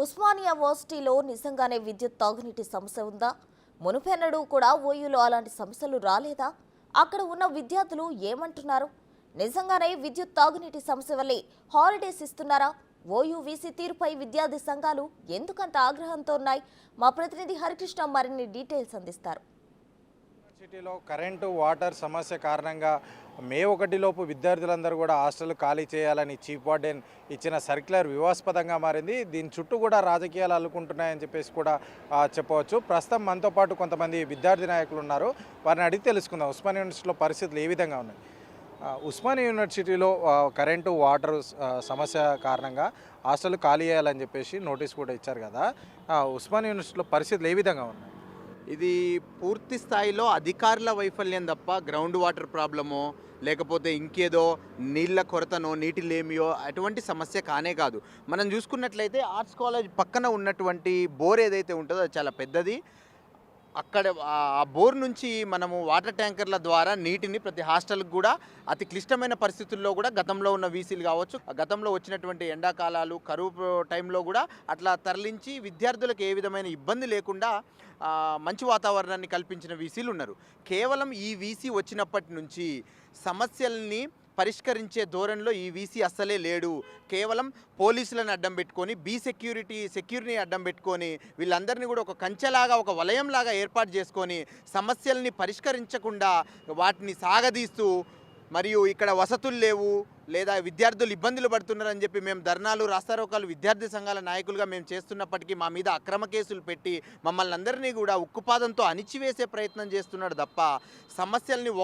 ఉస్మానియా యూనివర్సిటీలో నిజంగానే విద్యుత్ తాగునీటి సమస్య ఉందా? మునుపెన్నడూ కూడా ఓయూలో అలాంటి సమస్యలు రాలేదా? అక్కడ ఉన్న విద్యార్థులు ఏమంటున్నారు? నిజంగానే విద్యుత్ తాగునీటి సమస్య వల్లే హాలిడేస్ ఇస్తున్నారా? ఓయూ వీసీ తీరుపై విద్యార్థి సంఘాలు ఎందుకంత ఆగ్రహంతో ఉన్నాయి? మా ప్రతినిధి హరికృష్ణ మరిన్ని డీటెయిల్స్ అందిస్తారు. యూనివర్సిటీలో కరెంటు వాటర్ సమస్య కారణంగా మే 1 విద్యార్థులందరూ కూడా హాస్టల్ ఖాళీ చేయాలని చీఫ్ వార్డెన్ ఇచ్చిన సర్క్యులర్ వివాదాస్పదంగా మారింది. దీని చుట్టూ కూడా రాజకీయాలు అల్లుకుంటున్నాయని చెప్పేసి కూడా చెప్పవచ్చు. ప్రస్తుతం మనతో పాటు కొంతమంది విద్యార్థి నాయకులు ఉన్నారు. వారిని అడిగి తెలుసుకుందాం ఉస్మానియా యూనివర్సిటీలో పరిస్థితులు ఏ విధంగా ఉన్నాయి. ఉస్మానియా యూనివర్సిటీలో కరెంటు వాటర్ సమస్య కారణంగా హాస్టల్ ఖాళీ చేయాలని చెప్పేసి నోటీస్ కూడా ఇచ్చారు కదా. ఉస్మానియా యూనివర్సిటీలో పరిస్థితులు ఏ విధంగా ఉన్నాయి? ఇది పూర్తి స్థాయిలో అధికారుల వైఫల్యం తప్ప గ్రౌండ్ వాటర్ ప్రాబ్లమో లేకపోతే ఇంకేదో నీళ్ళ కొరతనో నీటి లేమియో అటువంటి సమస్య కానే కాదు. మనం చూసుకున్నట్లయితే ఆర్ట్స్ కాలేజ్ పక్కన ఉన్నటువంటి బోర్ ఏదైతే ఉంటుందో అది చాలా పెద్దది. అక్కడ ఆ బోర్ నుంచి మనము వాటర్ ట్యాంకర్ల ద్వారా నీటిని ప్రతి హాస్టల్కి కూడా అతి క్లిష్టమైన పరిస్థితుల్లో కూడా గతంలో ఉన్న వీసీలు కావచ్చు, గతంలో వచ్చినటువంటి ఎండాకాలాలు కరువు టైంలో కూడా అట్లా తరలించి విద్యార్థులకు ఏ విధమైన ఇబ్బంది లేకుండా మంచి వాతావరణాన్ని కల్పించిన వీసీలు ఉన్నారు. కేవలం ఈ వీసీ వచ్చినప్పటి నుంచి సమస్యల్ని పరిష్కరించే ధోరణిలో ఈ వీసీ అస్సలే లేడు. కేవలం పోలీసులను అడ్డం పెట్టుకొని సెక్యూరిటీని అడ్డం పెట్టుకొని వీళ్ళందరినీ కూడా ఒక కంచెలాగా ఒక వలయంలాగా ఏర్పాటు చేసుకొని సమస్యల్ని పరిష్కరించకుండా వాటిని సాగదీస్తూ మరియు ఇక్కడ వసతులు లేవు లేదా విద్యార్థులు ఇబ్బందులు పడుతున్నారని చెప్పి మేము ధర్నాలు రాస్తారోకాలు విద్యార్థి సంఘాల నాయకులుగా మేము చేస్తున్నప్పటికీ మా మీద అక్రమ కేసులు పెట్టి మమ్మల్ని అందరినీ కూడా ఉక్కుపాదంతో అణిచివేసే ప్రయత్నం చేస్తున్నాడు తప్ప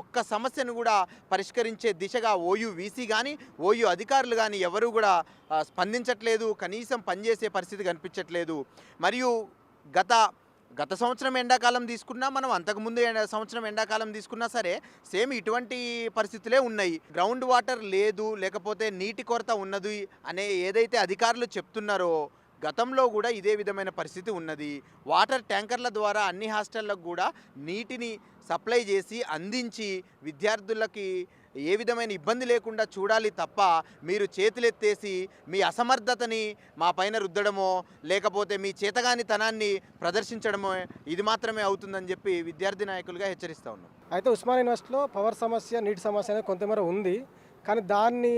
ఒక్క సమస్యను కూడా పరిష్కరించే దిశగా ఓయూ వీసీ కానీ ఓయూ అధికారులు కానీ ఎవరు కూడా స్పందించట్లేదు. కనీసం పనిచేసే పరిస్థితి కనిపించట్లేదు. మరియు గత సంవత్సరం ఎండాకాలం తీసుకున్నా, మనం అంతకుముందు సంవత్సరం ఎండాకాలం తీసుకున్నా సరే సేమ్ ఇటువంటి పరిస్థితులే ఉన్నాయి. గ్రౌండ్ వాటర్ లేదు, లేకపోతే నీటి కొరత ఉన్నది అనే ఏదైతే అధికారులు చెప్తున్నారో గతంలో కూడా ఇదే విధమైన పరిస్థితి ఉన్నది. వాటర్ ట్యాంకర్ల ద్వారా అన్ని హాస్టళ్లకు కూడా నీటిని సప్లై చేసి అందించి విద్యార్థులకి ఏ విధమైన ఇబ్బంది లేకుండా చూడాలి తప్ప మీరు చేతులెత్తేసి మీ అసమర్థతని మా పైన రుద్దడమో లేకపోతే మీ చేతగానితనాన్ని ప్రదర్శించడమో ఇది మాత్రమే అవుతుందని చెప్పి విద్యార్థి నాయకులుగా హెచ్చరిస్తూ ఉన్నాం. అయితే ఉస్మానియా యూనివర్సిటీలో పవర్ సమస్య, నీటి సమస్య అనేది కొంతమేర ఉంది. కానీ దాన్ని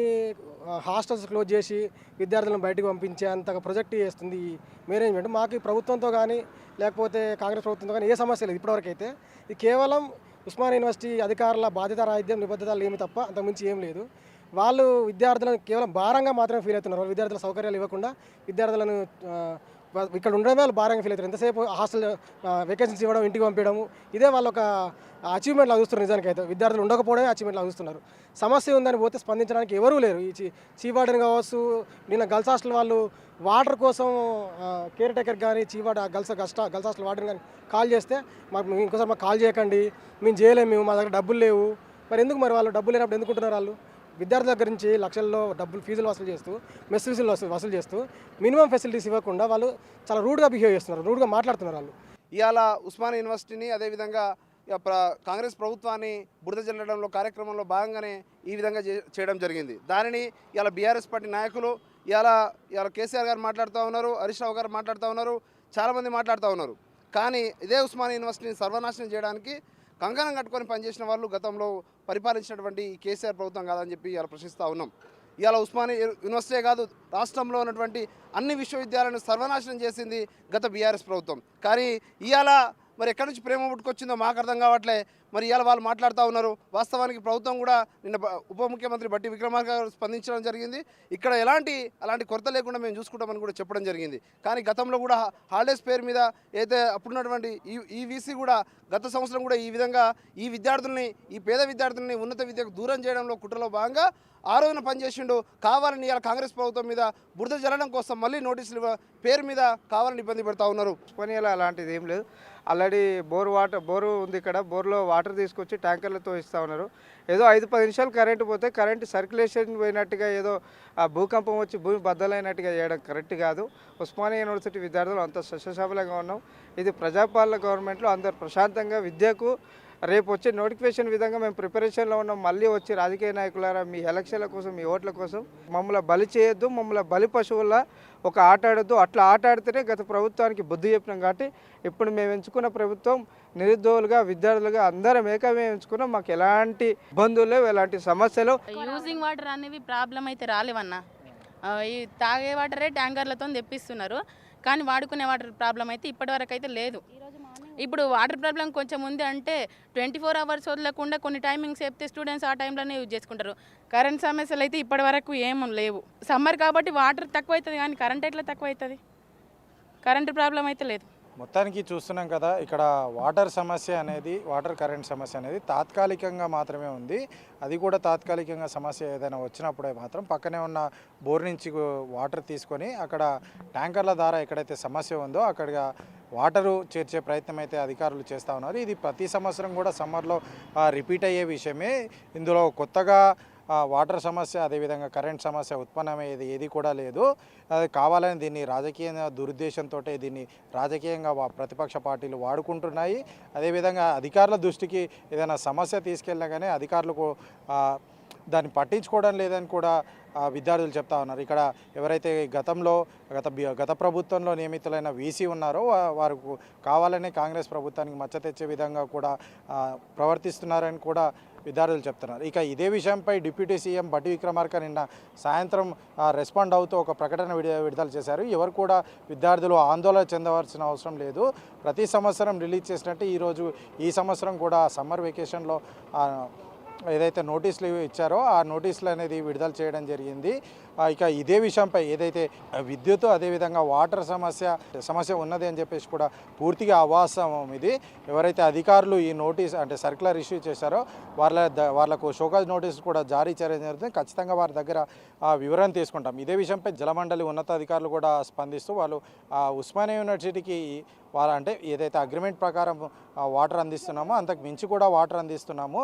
హాస్టల్స్ క్లోజ్ చేసి విద్యార్థులను బయటకు పంపించే అంతగా ప్రొజెక్ట్ చేస్తుంది ఈ మేనేజ్మెంట్. మాకు ప్రభుత్వంతో కానీ లేకపోతే కాంగ్రెస్ ప్రభుత్వంతో కానీ ఏ సమస్య లేదు ఇప్పటివరకు. అయితే ఇది కేవలం ఉస్మానియా యూనివర్సిటీ అధికారుల బాధ్యత రాహిత్యం నిబద్ధతలు ఏమి తప్ప అంతకుమించి ఏం లేదు. వాళ్ళు విద్యార్థులను కేవలం భారంగా మాత్రమే ఫీల్ అవుతున్నారు. విద్యార్థుల సౌకర్యాలు ఇవ్వకుండా విద్యార్థులను ఇక్కడ ఉండడమే వాళ్ళు భారంగా ఫీల్ అవుతారు. ఎంతసేపు హాస్టల్ వెకేషన్స్ ఇవ్వడం, ఇంటికి పంపించడము ఇదే వాళ్ళు ఒక అచీవ్మెంట్లో చూస్తున్నారు. నిజానికి అయితే విద్యార్థులు ఉండకపోవడమే అచీవ్మెంట్లో చూస్తున్నారు. సమస్య ఉందని పోతే స్పందించడానికి ఎవరూ లేరు. ఈ చీఫ్ వార్డెన్ కావచ్చు, నిన్న గర్ల్స్ హాస్టల్ వాళ్ళు వాటర్ కోసం కేర్ టేకర్ కానీ chief warden girls hostel warden కానీ కాల్ చేస్తే ఇంకోసారి మాకు కాల్ చేయకండి, మేము చేయలేము, మా దగ్గర డబ్బులు లేవు. మరి ఎందుకు మరి వాళ్ళు డబ్బులు లేనప్పుడు ఎందుకుంటున్నారు? వాళ్ళు విద్యార్థుల దగ్గర నుంచి లక్షల్లో ఫీజులు వసూలు చేస్తూ మెస్ ఫీజులు వసూలు చేస్తూ మినిమం ఫెసిలిటీస్ ఇవ్వకుండా వాళ్ళు చాలా రూడ్గా బిహేవ్ చేస్తున్నారు, రూడ్గా మాట్లాడుతున్నారు. వాళ్ళు ఇవాళ ఉస్మానియా యూనివర్సిటీని అదేవిధంగా కాంగ్రెస్ ప్రభుత్వాన్ని బురద జల్లడంలో కార్యక్రమంలో భాగంగానే ఈ విధంగా చేయడం జరిగింది. దానిని ఇలా బీఆర్ఎస్ పార్టీ నాయకులు ఇలా కేసీఆర్ గారు మాట్లాడుతూ ఉన్నారు, హరీష్ రావు గారు మాట్లాడుతూ ఉన్నారు, చాలామంది మాట్లాడుతూ ఉన్నారు. కానీ ఇదే ఉస్మానియా యూనివర్సిటీని సర్వనాశనం చేయడానికి కంకణం కట్టుకొని పనిచేసిన వాళ్ళు గతంలో పరిపాలించినటువంటి కేసీఆర్ ప్రభుత్వం కాదని చెప్పి ఇలా ప్రశ్నిస్తూ ఉన్నాం. ఇవాళ ఉస్మానియా యూనివర్సిటీ కాదు, రాష్ట్రంలో ఉన్నటువంటి అన్ని విశ్వవిద్యాలయాలను సర్వనాశనం చేసింది గత బీఆర్ఎస్ ప్రభుత్వం. కానీ ఇవాళ మరి ఎక్కడి నుంచి ప్రేమ పుట్టుకొచ్చిందో మాకు అర్థం కావట్లే. మరి ఇవాళ వాళ్ళు మాట్లాడుతూ ఉన్నారు. వాస్తవానికి ప్రభుత్వం కూడా నిన్న ఉప ముఖ్యమంత్రి బట్టి విక్రమార్క గారు స్పందించడం జరిగింది. ఇక్కడ అలాంటి కొరత లేకుండా మేము చూసుకుంటామని కూడా చెప్పడం జరిగింది. కానీ గతంలో కూడా హాలిడేస్ పేరు మీద అయితే అప్పుడున్నటువంటి ఈ వీసీ కూడా గత సంవత్సరం కూడా ఈ విధంగా ఈ పేద విద్యార్థుల్ని ఉన్నత విద్యకు దూరం చేయడంలో కుట్రలో భాగంగా ఆ రోజున పనిచేసిండు. కావాలని ఇవాళ కాంగ్రెస్ ప్రభుత్వం మీద బురద జల్లడం కోసం మళ్ళీ నోటీసులు పేరు మీద కావాలని ఇబ్బంది పెడతా ఉన్నారు. ఉస్మానియాలో అలాంటిది ఏం లేదు. ఆల్రెడీ బోరు ఉంది. ఇక్కడ బోర్లో వాటర్ తీసుకొచ్చి ట్యాంకర్లతో ఇస్తూ ఉన్నారు. ఏదో 5-10 నిమిషాలు కరెంటు పోతే కరెంటు సర్క్యులేషన్ పోయినట్టుగా ఏదో భూకంపం వచ్చి భూమి బద్దలైనట్టుగా చేయడం కరెక్ట్ కాదు. ఉస్మానియా యూనివర్సిటీ విద్యార్థులు అంత సస్యశామలంగా ఉన్నాం. ఇది ప్రజాపాలన గవర్నమెంట్లో అందరు ప్రశాంతంగా విద్యకు రేపు వచ్చే నోటిఫికేషన్ విధంగా మేము ప్రిపరేషన్లో ఉన్నాం. మళ్ళీ వచ్చి రాజకీయ నాయకులారా మీ ఎలక్షన్ల కోసం మీ ఓట్ల కోసం మమ్మల్ని బలి చేయొద్దు, మమ్మల్ని బలి పశువుల ఒక ఆట ఆడొద్దు. అట్లా ఆట ఆడితేనే గత ప్రభుత్వానికి బుద్ధి చెప్పినాం. కాబట్టి ఇప్పుడు మేము ఎంచుకున్న ప్రభుత్వం నిరుద్యోగులుగా విద్యార్థులుగా అందరం ఏకమే ఎంచుకున్నాం. మాకు ఎలాంటి ఇబ్బందులు లేవు, ఎలాంటి సమస్యలు. యూజింగ్ వాటర్ అనేవి ప్రాబ్లం అయితే రాలేవన్నా. ఈ తాగే వాటరే ట్యాంకర్లతో తెప్పిస్తున్నారు, కానీ వాడుకునే వాటర్ ప్రాబ్లం అయితే ఇప్పటివరకు అయితే లేదు. ఇప్పుడు వాటర్ ప్రాబ్లం కొంచెం ఉంది అంటే 24 hours వదలకుండా కొన్ని టైమింగ్స్ చెప్తే స్టూడెంట్స్ ఆ టైంలోనే యూజ్ చేసుకుంటారు. కరెంట్ సమస్యలు అయితే ఇప్పటివరకు ఏం లేవు. సమ్మర్ కాబట్టి వాటర్ తక్కువ అవుతుంది, కానీ కరెంట్ ఎట్లా తక్కువ అవుతుంది? కరెంటు ప్రాబ్లం అయితే లేదు. మొత్తానికి చూస్తున్నాం కదా, ఇక్కడ వాటర్ కరెంట్ సమస్య అనేది తాత్కాలికంగా మాత్రమే ఉంది. అది కూడా తాత్కాలికంగా సమస్య ఏదైనా వచ్చినప్పుడే మాత్రం పక్కనే ఉన్న బోర్ నుంచి వాటర్ తీసుకొని అక్కడ ట్యాంకర్ల ద్వారా ఎక్కడైతే సమస్య ఉందో అక్కడ వాటరు చేర్చే ప్రయత్నం అయితే అధికారులు చేస్తూ ఉన్నారు. ఇది ప్రతి సంవత్సరం కూడా సమ్మర్లో రిపీట్ అయ్యే విషయమే. ఇందులో కొత్తగా వాటర్ సమస్య అదేవిధంగా కరెంట్ సమస్య ఉత్పన్నమయ్యేది ఏది కూడా లేదు. అది కావాలని దీన్ని రాజకీయ దురుద్దేశంతో దీన్ని రాజకీయంగా ప్రతిపక్ష పార్టీలు వాడుకుంటున్నాయి. అదేవిధంగా అధికారుల దృష్టికి ఏదైనా సమస్య తీసుకెళ్ళినా కానీ అధికారులకు దాన్ని పట్టించుకోవడం లేదని కూడా విద్యార్థులు చెప్తా ఉన్నారు. ఇక్కడ ఎవరైతే గత ప్రభుత్వంలో నియమితులైన వీసీ ఉన్నారో వారు కావాలనే కాంగ్రెస్ ప్రభుత్వానికి మచ్చ తెచ్చే విధంగా కూడా ప్రవర్తిస్తున్నారని కూడా విద్యార్థులు చెప్తున్నారు. ఇక ఇదే విషయంపై డిప్యూటీ సీఎం బట్టి విక్రమార్క నిన్న సాయంత్రం రెస్పాండ్ అవుతూ ఒక ప్రకటన విడుదల చేశారు. ఎవరు కూడా విద్యార్థులు ఆందోళన చెందవలసిన అవసరం లేదు. ప్రతి సంవత్సరం రిలీజ్ చేసినట్టు ఈ సంవత్సరం కూడా సమ్మర్ వెకేషన్లో ఏదైతే నోటీసులు ఇచ్చారో ఆ నోటీసులు అనేది విడుదల చేయడం జరిగింది. ఇక ఇదే విషయంపై ఏదైతే విద్యుత్ అదేవిధంగా వాటర్ సమస్య ఉన్నది అని చెప్పేసి కూడా పూర్తిగా అవాస్తవం ఇది. ఎవరైతే అధికారులు ఈ నోటీస్ అంటే సర్క్యులర్ ఇష్యూ చేశారో వాళ్ళకు షోకాజ్ నోటీస్ కూడా జారీ చేయడం జరుగుతుంది. ఖచ్చితంగా వారి దగ్గర వివరణ తీసుకుంటాం. ఇదే విషయంపై జలమండలి ఉన్నతాధికారులు కూడా స్పందిస్తూ వాళ్ళు ఉస్మానియా యూనివర్సిటీకి అంటే ఏదైతే అగ్రిమెంట్ ప్రకారం వాటర్ అందిస్తున్నామో అంతకు మించి కూడా వాటర్ అందిస్తున్నాము.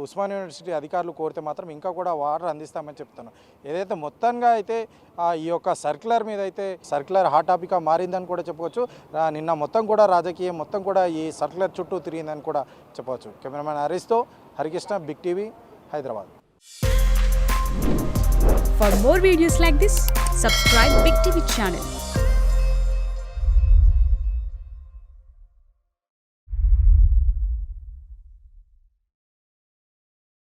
ఉస్మానియా యూనివర్సిటీ అధికారులు కోరితే మాత్రం ఇంకా కూడా వాటర్ అందిస్తామని చెప్తున్నాం. ఏదైతే మొత్తంగా అయితే ఈ యొక్క సర్క్యులర్ మీద అయితే సర్క్యులర్ హాట్ టాపిక్గా మారిందని కూడా చెప్పవచ్చు. నిన్న మొత్తం కూడా రాజకీయం మొత్తం కూడా ఈ సర్క్యులర్ చుట్టూ తిరిగిందని కూడా చెప్పవచ్చు. కెమెరామెన్ హరీష్తో Harikrishna, big TV, Hyderabad. For more videos like this, subscribe Big TV channel.